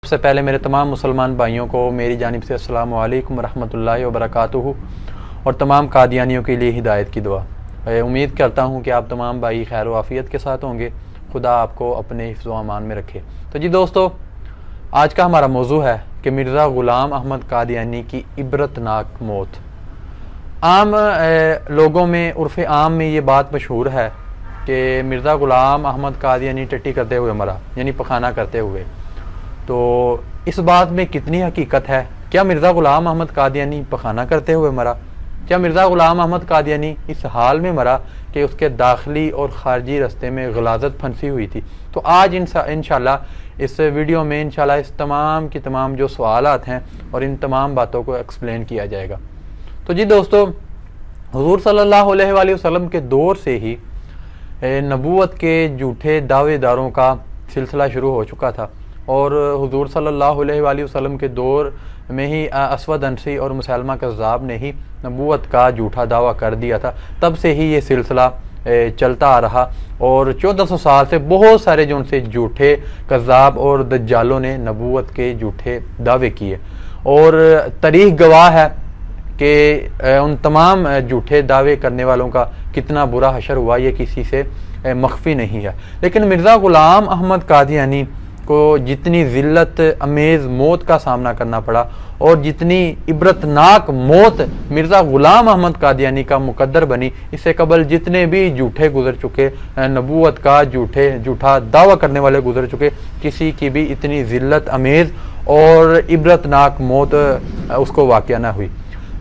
सबसे पहले मेरे तमाम मुसलमान भाइयों को मेरी जानिब से अस्सलामु अलैकुम रहमतुल्लाहि व बरकातुहू और तमाम कादियानियों के लिए हिदायत की दुआ। उम्मीद करता हूँ कि आप तमाम भाई खैर व आफ़ियत के साथ होंगे। खुदा आपको अपने हिफ्ज़ व अमान में रखे। तो जी दोस्तों, आज का हमारा मौजू है कि मिर्ज़ा ग़ुलाम अहमद कादियानी की इबरतनाक मौत। आम लोगों में उर्फ़ आम में ये बात मशहूर है कि मिर्ज़ा ग़ुलाम अहमद कादियानी टट्टी करते हुए मरा, यानी पखाना करते हुए। तो इस बात में कितनी हकीकत है? क्या मिर्ज़ा ग़ुलाम अहमद कादियानी पखाना करते हुए मरा? क्या मिर्ज़ा ग़ुलाम अहमद कादियानी इस हाल में मरा कि उसके दाखिली और ख़ारजी रास्ते में गलाज़त फंसी हुई थी? तो आज इंशाल्लाह इस वीडियो में इंशाल्लाह इस तमाम की तमाम जो सवालात हैं और इन तमाम बातों को एक्सप्लेन किया जाएगा। तो जी दोस्तों, हुज़ूर सल्लल्लाहु अलैहि वसल्लम के दौर से ही नबूवत के झूठे दावेदारों का सिलसिला शुरू हो चुका था और हुज़ूर सल्लल्लाहु अलैहि वसल्लम के दौर में ही असवद अंसी और मुसैलमा कज़्ज़ाब ने ही नबूवत का झूठा दावा कर दिया था। तब से ही ये सिलसिला चलता आ रहा और 1400 साल से बहुत सारे जो उनसे झूठे कज़्ज़ाब और दज्जालों ने नबूवत के झूठे दावे किए और तारीख़ गवाह है कि उन तमाम झूठे दावे करने वालों का कितना बुरा हशर हुआ, ये किसी से मख्फी नहीं है। लेकिन मिर्ज़ा ग़ुलाम अहमद कादियानी को जितनी ज़िल्लत अमेज़ मौत का सामना करना पड़ा और जितनी इबरतनाक मौत मिर्ज़ा ग़ुलाम अहमद कादियानी का मुकद्दर बनी, इससे कबल जितने भी झूठे गुजर चुके, नबूवत का झूठा दावा करने वाले गुजर चुके, किसी की भी इतनी ज़िल्लत अमेज़ और इबरतनाक मौत उसको वाक़या ना हुई।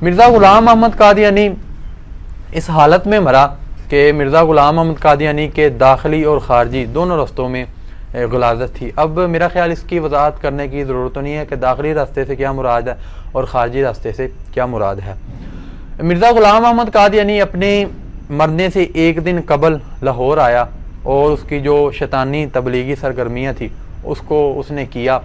मिर्ज़ा ग़ुलाम अहमद कादियानी इस हालत में मरा कि मिर्ज़ा ग़ुलाम अहमद कादियानी के दाखिली और ख़ारजी दोनों रस्तों में गलाज़त थी। अब मेरा ख्याल इसकी वजाहत करने की ज़रूरत नहीं है कि दाखिली रास्ते से क्या मुराद है और ख़ारजी रास्ते से क्या मुराद है। मिर्ज़ा ग़ुलाम अहमद कादियानी अपने मरने से एक दिन कबल लाहौर आया और उसकी जो शैतानी तबलीगी सरगर्मियाँ थी उसको उसने किया।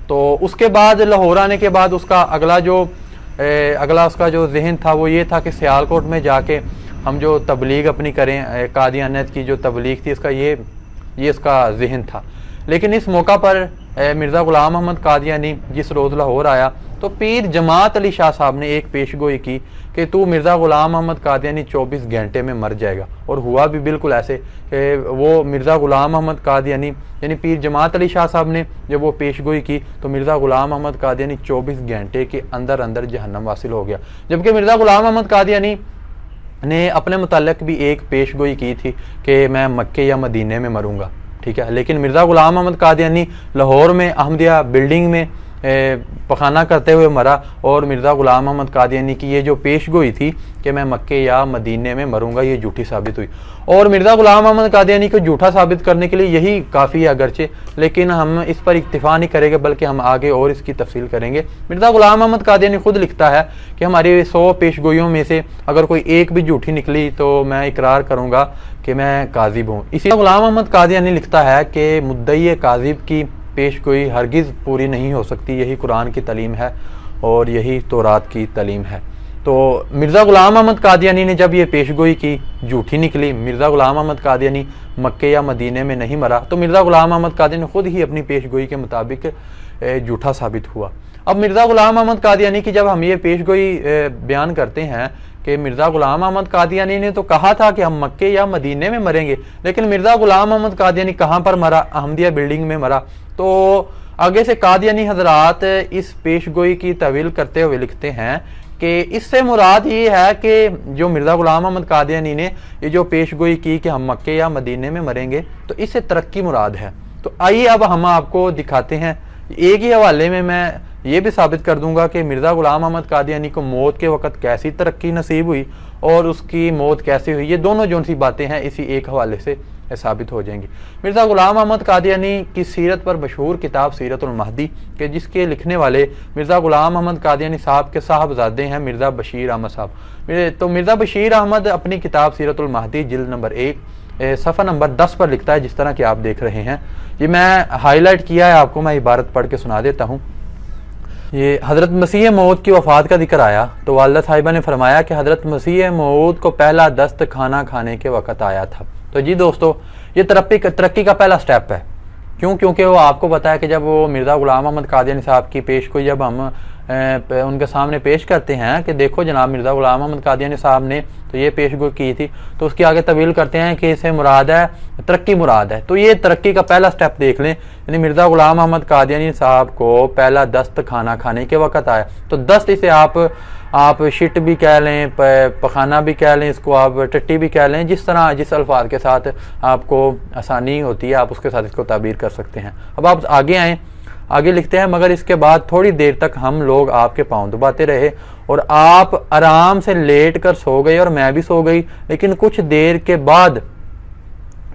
तो उसके बाद लाहौर आने के बाद उसका अगला उसका जो जहन था वो ये था कि सियालकोट में जाके हम जो तबलीग अपनी करें, कादियानियत की जो तबलीग थी इसका ये इसका जहन था। लेकिन इस मौका पर मिर्ज़ा ग़ुलाम अहमद कादियानी जिस रोज़ लाहौर आया तो पीर जमात अली शाह साहब ने एक पेशगोई की कि तू मिर्ज़ा ग़ुलाम अहमद कादियानी 24 घंटे में मर जाएगा। और हुआ भी बिल्कुल ऐसे कि वो मिर्ज़ा ग़ुलाम अहमद कादियानी यानी पीर जमात अली शाह साहब ने जब वो पेशगोई की तो मिर्ज़ा ग़ुलाम अहमद कादियानी 24 घंटे के अंदर अंदर जहन्नम वासिल हो गया। जबकि मिर्ज़ा ग़ुलाम अहमद कादियानी ने अपने मुताल्लिक़ भी एक पेशगोई की थी कि मैं मक्के या मदीने में मरूंगा, ठीक है। लेकिन मिर्ज़ा ग़ुलाम अहमद कादियानी लाहौर में अहमदिया बिल्डिंग में पखाना करते हुए मरा और मिर्ज़ा ग़ुलाम अहमद कादियानी की ये जो पेशगोई थी कि मैं मक्के या मदीने में मरूंगा, ये झूठी साबित हुई। और मिर्ज़ा ग़ुलाम अहमद कादियानी को झूठा साबित करने के लिए यही काफ़ी है अगरचे, लेकिन हम इस पर इक्तिफा नहीं करेंगे बल्कि हम आगे और इसकी तफसील करेंगे। मिर्ज़ा ग़ुलाम अहमद कादियानी खुद लिखता है कि हमारी 100 पेशगोइयों में से अगर कोई एक भी झूठी निकली तो मैं इकरार करूँगा कि मैं काज़िब हूँ। इसी ग़ुलाम अहमद कादियानी लिखता है कि मुद्दई काज़िब की पेशगोई हरगिज़ पूरी नहीं हो सकती, यही कुरान की तालीम है और यही तौरात की तालीम है। तो मिर्ज़ा ग़ुलाम अहमद कादियानी ने जब ये पेशगोई की, झूठी निकली, मिर्ज़ा ग़ुलाम अहमद कादियानी मक्के या मदीने में नहीं मरा, तो मिर्ज़ा ग़ुलाम अहमद कादियानी खुद ही अपनी पेशगोई के मुताबिक झूठा साबित हुआ। अब मिर्ज़ा ग़ुलाम अहमद कादियानी की जब हम ये पेशगोई बयान करते हैं कि मिर्ज़ा ग़ुलाम अहमद कादियानी ने तो कहा था कि हम मक्के या मदीने में मरेंगे, लेकिन मिर्ज़ा ग़ुलाम अहमद कादियानी कहाँ पर मरा? अहमदिया बिल्डिंग में मरा। तो आगे से कादियानी हजरात इस पेशगोई की तवील करते हुए लिखते हैं कि इससे मुराद ये है कि जो मिर्ज़ा ग़ुलाम अहमद कादियानी ने ये जो पेशगोई की कि हम मक्के या मदीने में मरेंगे, तो इससे तरक्की मुराद है। तो आइए अब हम आपको दिखाते हैं। एक ही हवाले में मैं ये भी साबित कर दूंगा कि मिर्ज़ा ग़ुलाम अहमद कादियानी को मौत के वक़्त कैसी तरक्की नसीब हुई और उसकी मौत कैसे हुई, ये दोनों जो सी बातें हैं इसी एक हवाले से साबित हो जाएंगी। मिर्ज़ा ग़ुलाम अहमद कादियानी की सीरत पर मशहूर किताब सीरतुल महदी के जिसके लिखने वाले मिर्ज़ा ग़ुलाम अहमद कादियानी साहब के साहबजादे हैं मिर्ज़ा बशीर अहमद साहब। तो मिर्ज़ा बशीर अहमद अपनी किताब सीरतुल महदी जिल्द नंबर 1 सफ़ा नंबर 10 पर लिखता है, जिस तरह कि आप देख रहे हैं। ये मैं हाईलाइट किया है, आपको मैं इबारत पढ़ के सुना देता हूँ। ये हज़रत मसीह मौद की वफ़ात का जिक्र आया तो वालिदा साहिबा ने फरमाया कि हज़रत मसीह मौद को पहला दस्त खाना खाने के वक़्त आया था। तो जी दोस्तों, ये तरक्की का पहला स्टेप है क्यों? क्योंकि वो आपको पता है कि जब वो मिर्ज़ा ग़ुलाम अहमद कादियानी साहब की पेशगोई जब हम उनके सामने पेश करते हैं कि देखो जनाब मिर्ज़ा ग़ुलाम अहमद कादियानी साहब ने तो ये पेशगोई की थी, तो उसके आगे तवील करते हैं कि इसे मुराद है तरक्की मुराद है। तो ये तरक्की का पहला स्टेप देख लें, यानी मिर्ज़ा ग़ुलाम अहमद कादियानी साहब को पहला दस्त खाना खाने के वक़्त आया। तो दस्त इसे आप शिट भी कह लें, पखाना भी कह लें, इसको आप टट्टी भी कह लें, जिस तरह जिस अल्फाज के साथ आपको आसानी होती है आप उसके साथ इसको ताबीर कर सकते हैं। अब आप आगे आएँ, आगे लिखते हैं, मगर इसके बाद थोड़ी देर तक हम लोग आपके पाँव दबाते रहे और आप आराम से लेट कर सो गए और मैं भी सो गई, लेकिन कुछ देर के बाद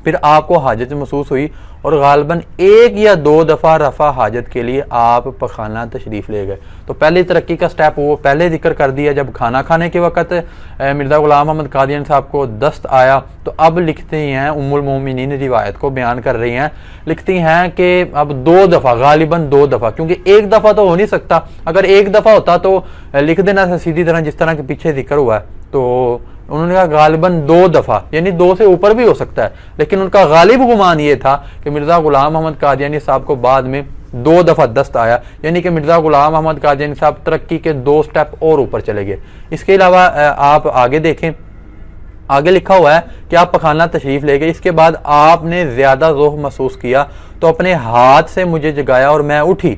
फिर आपको हाजत महसूस हुई और गालबन 1 या 2 दफ़ा रफ़ा हाजत के लिए आप पखाना तशरीफ़ ले गए। तो पहली तरक्की का स्टेप वो पहले जिक्र कर दिया, जब खाना खाने के वक़्त मिर्ज़ा ग़ुलाम अहमद कादियानी साहब को दस्त आया। तो अब लिखते हैं, उम्मुल मोमिनीन रिवायत को बयान कर रही हैं, लिखती हैं कि अब 2 दफ़ा, गालिबन 2 दफ़ा, क्योंकि 1 दफ़ा तो हो नहीं सकता, अगर 1 दफ़ा होता तो लिख देना था सीधी तरह जिस तरह के पीछे जिक्र हुआ है। तो उन्होंने कहा गालिबन 2 दफ़ा, यानी 2 से ऊपर भी हो सकता है, लेकिन उनका गालिब गुमान ये था कि मिर्ज़ा ग़ुलाम अहमद कादियानी साहब को बाद में 2 दफ़ा दस्त आया, यानी कि मिर्ज़ा ग़ुलाम अहमद कादियानी साहब तरक्की के 2 स्टेप और ऊपर चले गए। इसके अलावा आप आगे देखें, आगे लिखा हुआ है कि आप पखाना तशरीफ़ ले गए, इसके बाद आपने ज़्यादा ज़ोफ़ महसूस किया तो अपने हाथ से मुझे जगाया और मैं उठी।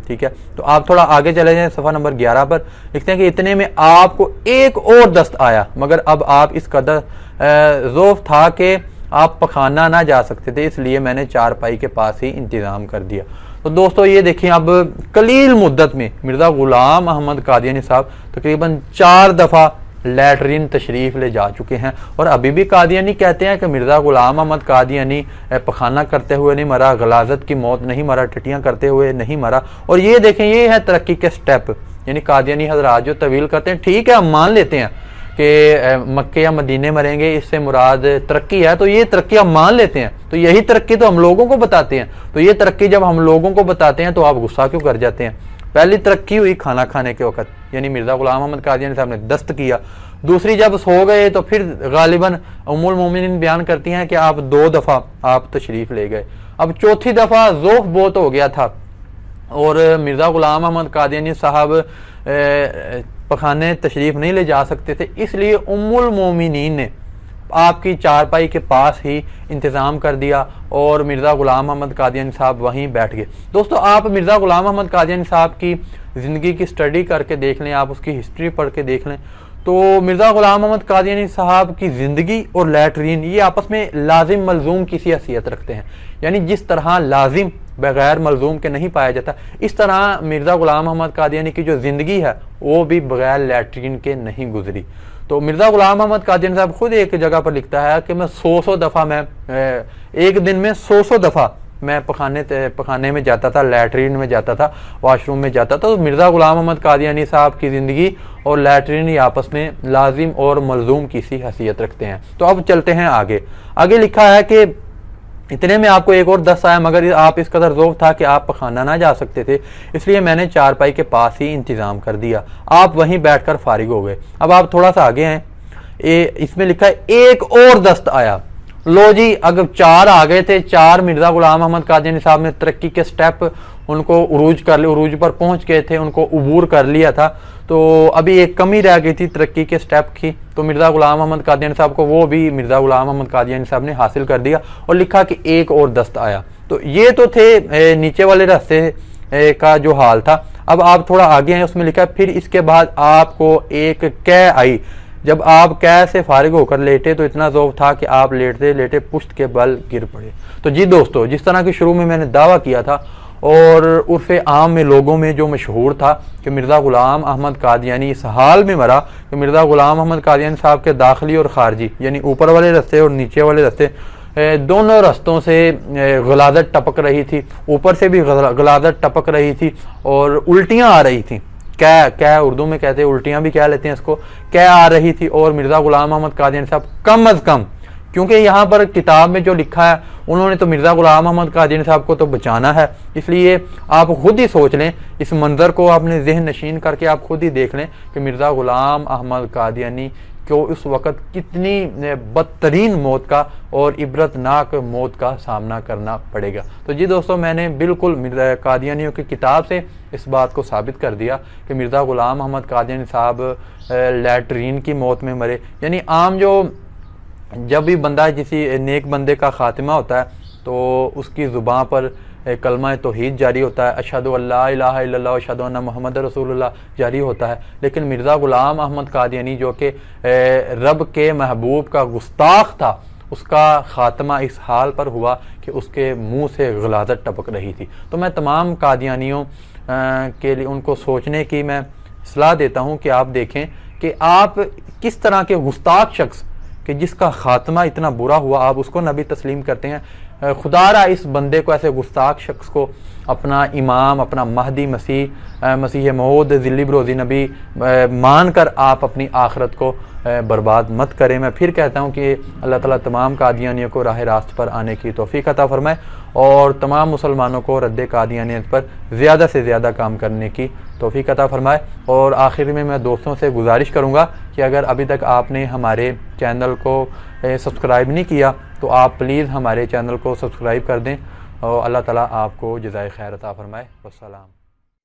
ठीक है, तो आप थोड़ा आगे चले जाएं, सफ़ा नंबर 11 पर लिखते हैं कि इतने में आपको एक और दस्त आया, मगर अब आप इस कदर ज़ोफ़ था कि आप पखाना ना जा सकते थे, इसलिए मैंने चारपाई के पास ही इंतज़ाम कर दिया। तो दोस्तों ये देखिए, अब कलील मुद्दत में मिर्ज़ा ग़ुलाम अहमद कादियानी साहब तकरीबन 4 दफ़ा लैटरीन तशरीफ़ ले जा चुके हैं और अभी भी कादियानी कहते हैं कि मिर्ज़ा ग़ुलाम अहमद कादियानी पखाना करते हुए नहीं मरा, गलाजत की मौत नहीं मरा, टटियाँ करते हुए नहीं मरा। और ये देखें, ये है तरक्की के स्टेप, यानी कादियानी हज़रात जो तवील करते हैं, ठीक है हम मान लेते हैं कि मक्के या मदीने मरेंगे, इससे मुराद तरक्की है, तो ये तरक्की हम मान लेते हैं, तो यही तरक्की तो हम लोगों को बताते हैं। तो ये तरक्की जब हम लोगों को बताते हैं तो आप गुस्सा क्यों कर जाते हैं? पहली तरक्की हुई खाना खाने के वक़्त, यानी मिर्ज़ा ग़ुलाम अहमद कादियानी साहब ने दस्त किया। दूसरी जब सो गए तो फिर गालिबन उम्मुल मोमिनीन बयान करती हैं कि आप 2 दफ़ा आप तशरीफ़ ले गए। अब चौथी दफ़ा ज़ोफ़ बहुत हो गया था और मिर्ज़ा ग़ुलाम अहमद कादियानी साहब पखाने तशरीफ़ नहीं ले जा सकते थे, इसलिए उम्मुल मोमिनीन ने आपकी चारपाई के पास ही इंतज़ाम कर दिया और मिर्ज़ा ग़ुलाम अहमद कादियानी साहब वहीं बैठ गए। दोस्तों आप मिर्ज़ा ग़ुलाम अहमद कादियानी साहब की ज़िंदगी की स्टडी करके देख लें, आप उसकी हिस्ट्री पढ़ के देख लें, तो मिर्ज़ा ग़ुलाम अहमद कादियानी साहब की ज़िंदगी और लैटरीन ये आपस में लाजिम मलजूम की सी हैसियत रखते हैं। यानी जिस तरह लाजिम बग़ैर मलजूम के नहीं पाया जाता, इस तरह मिर्ज़ा ग़ुलाम अहमद कादियानी की जो ज़िंदगी है वो भी बग़ैर लैटरीन के नहीं गुजरी। तो मिर्ज़ा ग़ुलाम अहमद कादियानी साहब खुद एक जगह पर लिखता है कि मैं 100 दफ़ा मैं एक दिन में 100 दफ़ा मैं पखाने में जाता था, लैटरीन में जाता था, वॉशरूम में जाता था। तो मिर्ज़ा ग़ुलाम अहमद कादियानी साहब की ज़िंदगी और लैटरीन ही आपस में लाजिम और मलजूम की सी हैसियत रखते हैं। तो अब चलते हैं आगे। आगे लिखा है कि इतने में आपको एक और दस्त आया, मगर आप इस कदर ज़ोफ़ था कि आप पखाना ना जा सकते थे, इसलिए मैंने चारपाई के पास ही इंतज़ाम कर दिया, आप वहीं बैठकर फारिग हो गए। अब आप थोड़ा सा आगे हैं, इसमें लिखा है एक और दस्त आया। लो जी, अगर 4 आ गए थे, 4 मिर्ज़ा ग़ुलाम अहमद कादियानी साहब ने तरक्की के स्टेप उनको उरूज पर पहुंच गए थे, उनको उबूर कर लिया था। तो अभी एक कमी रह गई थी तरक्की के स्टेप की, तो मिर्ज़ा ग़ुलाम अहमद कादियानी साहब को वो भी मिर्ज़ा ग़ुलाम अहमद कादियानी साहब ने हासिल कर दिया और लिखा कि एक और दस्त आया। तो ये तो थे नीचे वाले रास्ते का जो हाल था। अब आप थोड़ा आगे हैं, उसमें लिखा है फिर इसके बाद आपको एक कै आई। जब आप कै से फारिग होकर लेटे तो इतना ज़ौफ़ था कि आप लेटते लेटे पुश्त के बल गिर पड़े। तो जी दोस्तों, जिस तरह की शुरू में मैंने दावा किया था और उर्फ़े आम में लोगों में जो मशहूर था कि मिर्ज़ा ग़ुलाम अहमद कादियानी इस हाल में मरा कि मिर्ज़ा ग़ुलाम अहमद कादियानी साहब के दाखिली और ख़ारजी यानी ऊपर वाले रास्ते और नीचे वाले रास्ते दोनों रास्तों से गलादत टपक रही थी, ऊपर से भी गलादत टपक रही थी और उल्टियाँ आ रही थी। क्या उर्दू में कहते हैं, उल्टियाँ भी कह लेते हैं इसको, क्या आ रही थी। और मिर्ज़ा ग़ुलाम अहमद कादियानी साहब कम अज़ कम, क्योंकि यहाँ पर किताब में जो लिखा है उन्होंने तो मिर्ज़ा ग़ुलाम अहमद कादियानी साहब को तो बचाना है, इसलिए आप खुद ही सोच लें, इस मंज़र को आपने ज़हन नशीन करके आप खुद ही देख लें कि मिर्ज़ा ग़ुलाम अहमद कादियानी कि उस वक़्त कितनी बदतरीन मौत का और इबरतनाक मौत का सामना करना पड़ेगा। तो जी दोस्तों, मैंने बिल्कुल मिर्ज़ा कादियानियों की किताब से इस बात को साबित कर दिया कि मिर्ज़ा ग़ुलाम अहमद कादियानी साहब लैट्रीन की मौत में मरे। यानी आम जो जब भी बंदा किसी नेक बंदे का ख़ात्मा होता है तो उसकी ज़ुबान पर कलमा तौहीद जारी होता है, अशहदु अल्ला इलाहा इल्लल्लाह अशहदु अन्ना मुहम्मद रसूलुल्लाह जारी होता है। लेकिन मिर्ज़ा ग़ुलाम अहमद कादियानी जो कि रब के महबूब का गुस्ताख था, उसका ख़ात्मा इस हाल पर हुआ कि उसके मुंह से गलाज़त टपक रही थी। तो मैं तमाम कादियानियों के लिए उनको सोचने की मैं सलाह देता हूँ कि आप देखें कि आप किस तरह के गुस्ताख शख्स कि जिसका ख़ात्मा इतना बुरा हुआ, आप उसको नबी तस्लीम करते हैं। खुदारा इस बंदे को, ऐसे गुस्ताख शख्स को अपना इमाम, अपना महदी मसीह मऊद ज़िल्ली बरोज़ी नबी मान कर आप अपनी आखिरत को बर्बाद मत करें। मैं फिर कहता हूँ कि अल्लाह ताला तमाम कादियानियों को राह रास्त पर आने की तौफ़ीक़ अता फ़रमाए और तमाम मुसलमानों को रद्द कादियानियत पर ज़्यादा से ज़्यादा काम करने की तौफ़ीक़ अता फ़रमाए। और आखिर में मैं दोस्तों से गुजारिश करूँगा कि अगर अभी तक आपने हमारे चैनल को सब्सक्राइब नहीं किया तो आप प्लीज़ हमारे चैनल को सब्सक्राइब कर दें और अल्लाह ताला आपको जज़ाए खैर अता फ़रमाए। वस्सलाम।